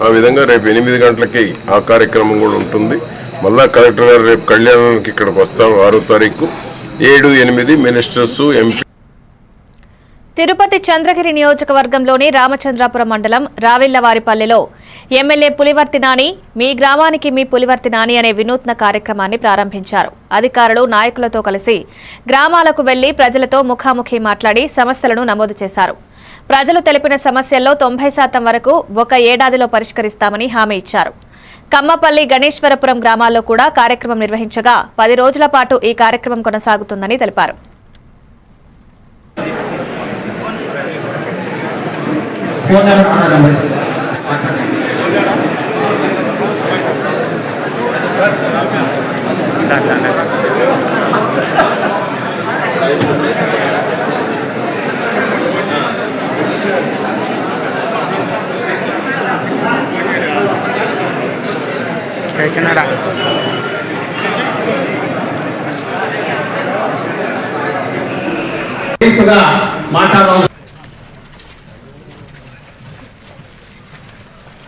ఆ విధంగా రేపు 8 గంటలకి ఆ కార్యక్రమం కూడా ఉంటుంది. మళ్ళా కలెక్టర్ గారు రేపు కళ్యాణానికి ఇక్కడికి వస్తారు. 6వ తారీఖు 7, 8 మినిస్టర్స్, ఎంపీ. తిరుపతి చంద్రగిరి నియోజకవర్గంలోని రామచంద్రాపురం మండలం రావిళ్లవారిపల్లెలో ఎమ్మెల్యే పులివర్తి నాని మీ గ్రామానికి మీ పులివర్తి నాని అనే వినూత్న కార్యక్రమాన్ని ప్రారంభించారు. అధికారులు నాయకులతో కలిసి గ్రామాలకు వెళ్లి ప్రజలతో ముఖాముఖి మాట్లాడి సమస్యలను నమోదు చేశారు. ప్రజలు తెలిపిన సమస్యల్లో 90% వరకు ఒక ఏడాదిలో పరిష్కరిస్తామని హామీ ఇచ్చారు. కమ్మపల్లి, గణేశ్వరపురం గ్రామాల్లో కూడా కార్యక్రమం నిర్వహించగా 10 రోజుల పాటు ఈ కార్యక్రమం కొనసాగుతుందని తెలిపారు. మాట్లాడాలి.